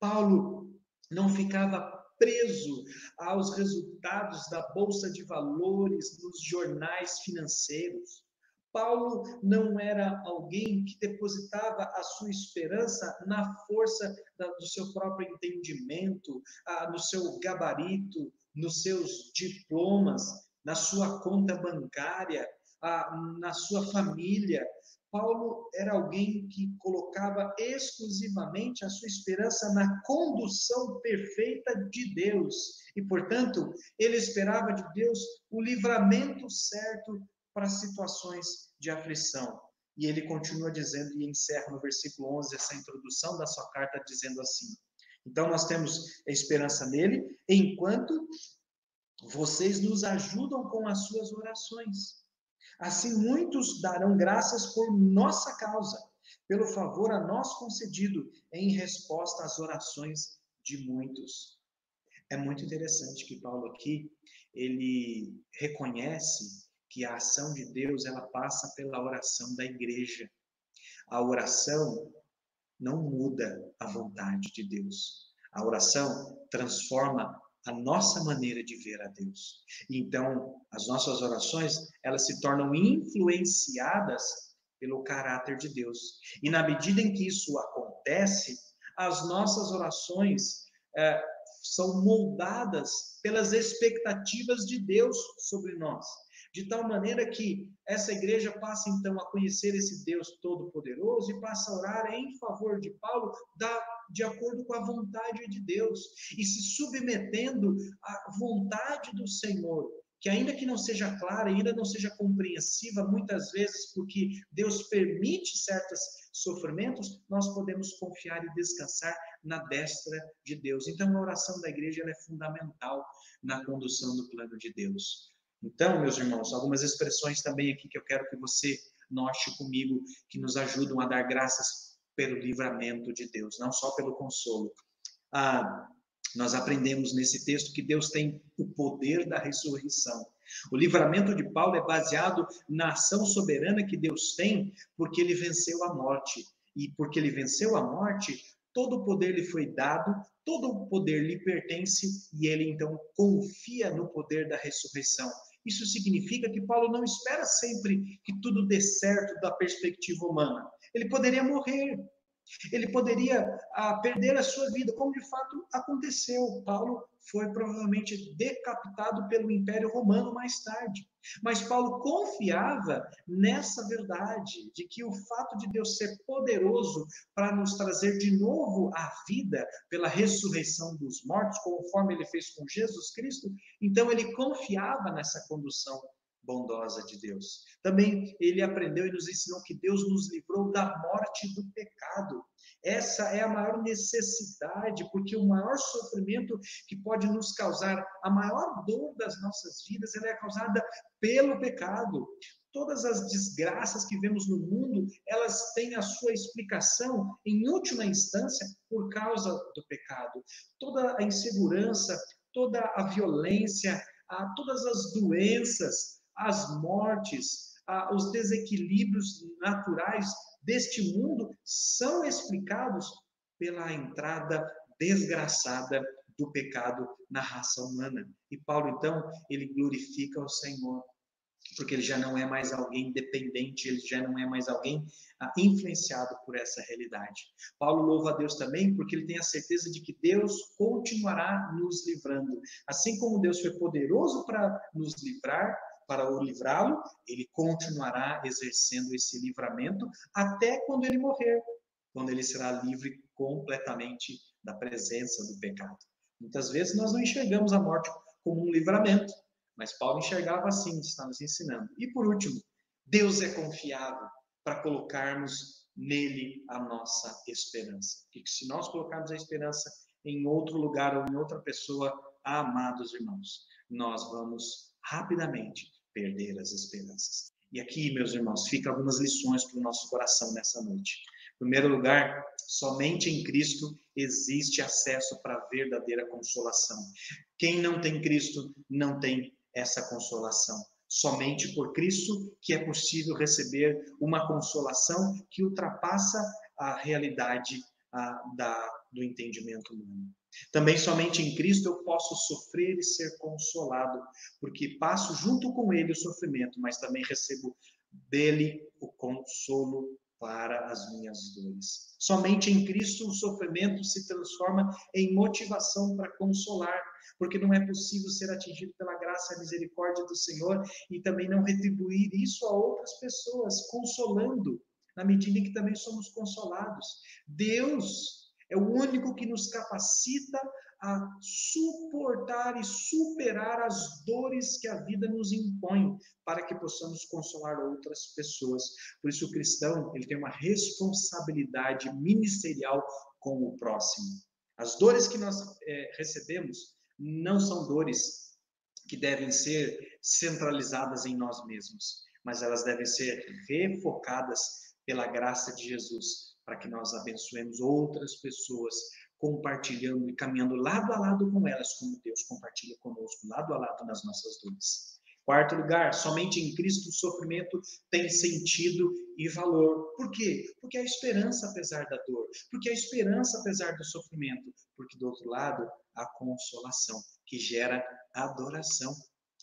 Paulo não ficava preso aos resultados da Bolsa de Valores nos jornais financeiros. Paulo não era alguém que depositava a sua esperança na força do seu próprio entendimento, no seu gabarito, nos seus diplomas, na sua conta bancária, na sua família. Paulo era alguém que colocava exclusivamente a sua esperança na condução perfeita de Deus. E, portanto, ele esperava de Deus o livramento certo para situações de aflição. E ele continua dizendo, e encerra no versículo 11, essa introdução da sua carta, dizendo assim: então nós temos a esperança nele, enquanto vocês nos ajudam com as suas orações. Assim, muitos darão graças por nossa causa, pelo favor a nós concedido, em resposta às orações de muitos. É muito interessante que Paulo aqui, ele reconhece que a ação de Deus, ela passa pela oração da igreja. A oração não muda a vontade de Deus. A oração transforma a nossa maneira de ver a Deus. Então, as nossas orações, elas se tornam influenciadas pelo caráter de Deus. E na medida em que isso acontece, as nossas orações são moldadas pelas expectativas de Deus sobre nós. De tal maneira que essa igreja passa então a conhecer esse Deus todo-poderoso e passa a orar em favor de Paulo de acordo com a vontade de Deus e se submetendo à vontade do Senhor, que ainda que não seja clara, ainda não seja compreensiva, muitas vezes porque Deus permite certos sofrimentos, nós podemos confiar e descansar na destra de Deus. Então a oração da igreja ela é fundamental na condução do plano de Deus. Então, meus irmãos, algumas expressões também aqui que eu quero que você note comigo, que nos ajudam a dar graças pelo livramento de Deus, não só pelo consolo. Nós aprendemos nesse texto que Deus tem o poder da ressurreição. O livramento de Paulo é baseado na ação soberana que Deus tem, porque ele venceu a morte. E porque ele venceu a morte, todo o poder lhe foi dado, todo o poder lhe pertence, e ele então confia no poder da ressurreição. Isso significa que Paulo não espera sempre que tudo dê certo da perspectiva humana. Ele poderia morrer, Ele poderia perder a sua vida, como de fato aconteceu. Paulo foi provavelmente decapitado pelo Império Romano mais tarde. Mas Paulo confiava nessa verdade, de que o fato de Deus ser poderoso para nos trazer de novo à vida pela ressurreição dos mortos, conforme ele fez com Jesus Cristo, então ele confiava nessa condução bondosa de Deus. Também ele aprendeu e nos ensinou que Deus nos livrou da morte do pecado. Essa é a maior necessidade, porque o maior sofrimento que pode nos causar, a maior dor das nossas vidas, ela é causada pelo pecado. Todas as desgraças que vemos no mundo, elas têm a sua explicação, em última instância, por causa do pecado. Toda a insegurança, toda a violência, todas as doenças, as mortes, os desequilíbrios naturais deste mundo são explicados pela entrada desgraçada do pecado na raça humana. E Paulo, então, ele glorifica o Senhor, porque ele já não é mais alguém dependente, ele já não é mais alguém influenciado por essa realidade. Paulo louva a Deus também porque ele tem a certeza de que Deus continuará nos livrando. Assim como Deus foi poderoso para nos livrar, para o livrá-lo, ele continuará exercendo esse livramento até quando ele morrer, quando ele será livre completamente da presença do pecado. Muitas vezes nós não enxergamos a morte como um livramento, mas Paulo enxergava assim, está nos ensinando. E por último, Deus é confiável para colocarmos nele a nossa esperança. E que se nós colocarmos a esperança em outro lugar ou em outra pessoa, amados irmãos, nós vamos rapidamente perder as esperanças. E aqui, meus irmãos, ficam algumas lições para o nosso coração nessa noite. Em primeiro lugar, somente em Cristo existe acesso para a verdadeira consolação. Quem não tem Cristo não tem essa consolação. Somente por Cristo que é possível receber uma consolação que ultrapassa a realidade do entendimento humano. Também somente em Cristo eu posso sofrer e ser consolado, porque passo junto com ele o sofrimento, mas também recebo dele o consolo para as minhas dores. Somente em Cristo o sofrimento se transforma em motivação para consolar, porque não é possível ser atingido pela graça e misericórdia do Senhor e também não retribuir isso a outras pessoas, consolando, na medida em que também somos consolados. Deus é o único que nos capacita a suportar e superar as dores que a vida nos impõe, para que possamos consolar outras pessoas. Por isso o cristão, ele tem uma responsabilidade ministerial com o próximo. As dores que nós recebemos não são dores que devem ser centralizadas em nós mesmos, mas elas devem ser refocadas pela graça de Jesus, para que nós abençoemos outras pessoas, compartilhando e caminhando lado a lado com elas, como Deus compartilha conosco, lado a lado nas nossas dores. Quarto lugar, somente em Cristo o sofrimento tem sentido e valor. Por quê? Porque há esperança apesar da dor, porque há esperança apesar do sofrimento, porque do outro lado há consolação, que gera adoração.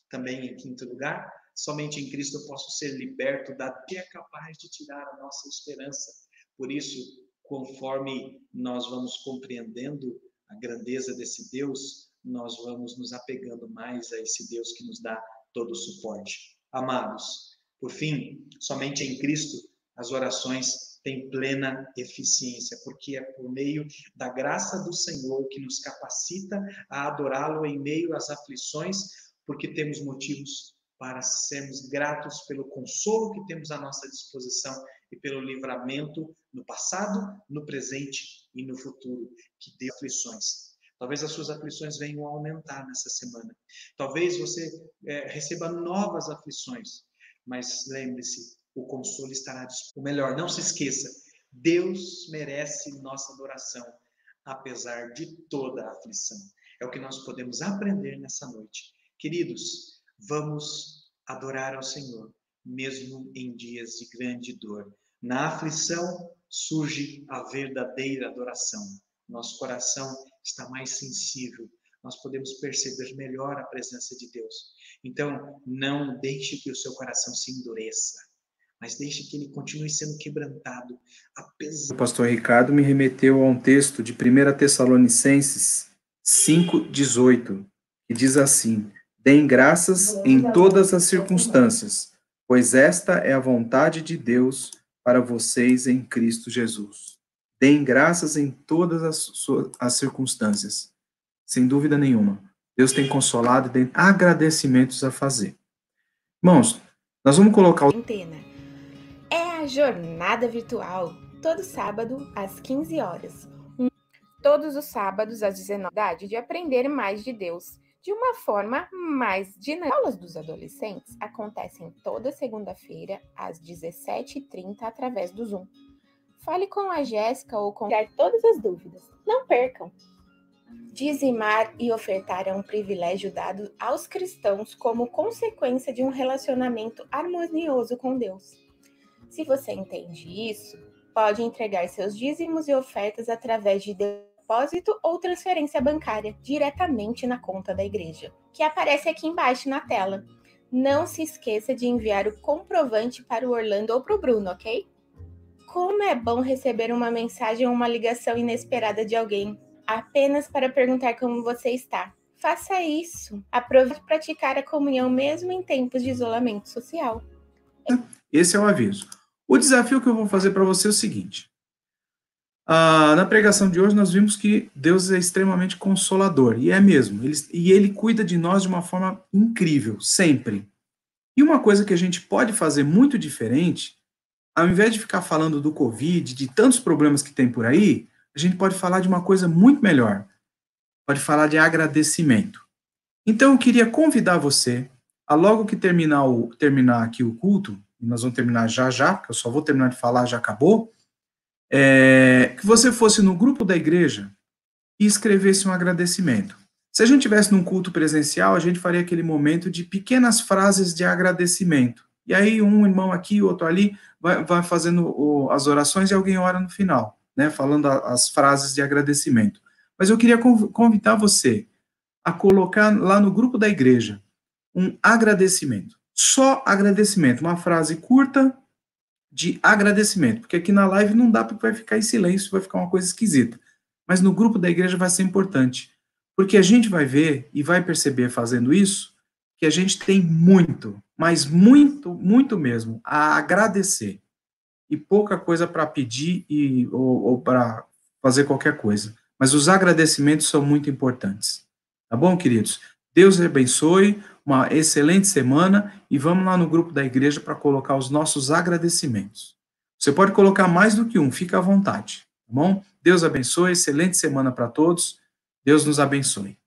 Também em quinto lugar, somente em Cristo eu posso ser liberto da que é capaz de tirar a nossa esperança. Por isso, conforme nós vamos compreendendo a grandeza desse Deus, nós vamos nos apegando mais a esse Deus que nos dá todo o suporte. Amados, por fim, somente em Cristo as orações têm plena eficiência, porque é por meio da graça do Senhor que nos capacita a adorá-lo em meio às aflições, porque temos motivos para sermos gratos pelo consolo que temos à nossa disposição e pelo livramento no passado, no presente e no futuro, que deu aflições. Talvez as suas aflições venham a aumentar nessa semana. Talvez você receba novas aflições, mas lembre-se, o consolo estará disponível. O melhor, não se esqueça, Deus merece nossa adoração, apesar de toda a aflição. É o que nós podemos aprender nessa noite. Queridos, vamos adorar ao Senhor, mesmo em dias de grande dor. Na aflição surge a verdadeira adoração. Nosso coração está mais sensível. Nós podemos perceber melhor a presença de Deus. Então, não deixe que o seu coração se endureça. mas deixe que ele continue sendo quebrantado, apesar... O pastor Ricardo me remeteu a um texto de 1 Tessalonicenses 5:18, que diz assim: deem graças em todas as circunstâncias, pois esta é a vontade de Deus para vocês em Cristo Jesus. Deem graças em todas as circunstâncias. Sem dúvida nenhuma. Deus tem consolado e tem agradecimentos a fazer. Irmãos, nós vamos colocar... É a jornada virtual, todo sábado às 15 horas. Todos os sábados às 19 horas, de aprender mais de Deus, de uma forma mais dinâmica. As aulas dos adolescentes acontecem toda segunda-feira às 17h30 através do Zoom. Fale com a Jéssica ou com todas as dúvidas. Não percam! Dizimar e ofertar é um privilégio dado aos cristãos como consequência de um relacionamento harmonioso com Deus. Se você entende isso, pode entregar seus dízimos e ofertas através de depósito ou transferência bancária diretamente na conta da igreja, que aparece aqui embaixo na tela. Não se esqueça de enviar o comprovante para o Orlando ou para o Bruno, ok? Como é bom receber uma mensagem ou uma ligação inesperada de alguém, apenas para perguntar como você está. Faça isso. Aproveite para praticar a comunhão mesmo em tempos de isolamento social. Esse é o aviso. O desafio que eu vou fazer para você é o seguinte. Na pregação de hoje nós vimos que Deus é extremamente consolador, e é mesmo. Ele cuida de nós de uma forma incrível, sempre. E uma coisa que a gente pode fazer muito diferente, ao invés de ficar falando do Covid, de tantos problemas que tem por aí, a gente pode falar de uma coisa muito melhor. Pode falar de agradecimento. Então, eu queria convidar você a logo que terminar aqui o culto, e nós vamos terminar já, porque eu só vou terminar de falar, já acabou, que você fosse no grupo da igreja e escrevesse um agradecimento. Se a gente tivesse num culto presencial, a gente faria aquele momento de pequenas frases de agradecimento. E aí um irmão aqui, outro ali, vai fazendo as orações e alguém ora no final, né, falando as frases de agradecimento. Mas eu queria convidar você a colocar lá no grupo da igreja um agradecimento. Só agradecimento, uma frase curta de agradecimento, porque aqui na live não dá, porque vai ficar em silêncio, vai ficar uma coisa esquisita. Mas no grupo da igreja vai ser importante, porque a gente vai ver e vai perceber fazendo isso, que a gente tem muito, mas muito, muito mesmo, a agradecer. E pouca coisa para pedir ou para fazer qualquer coisa. Mas os agradecimentos são muito importantes. Tá bom, queridos? Deus abençoe, uma excelente semana, e vamos lá no grupo da igreja para colocar os nossos agradecimentos. Você pode colocar mais do que um, fica à vontade, tá bom? Deus abençoe, excelente semana para todos, Deus nos abençoe.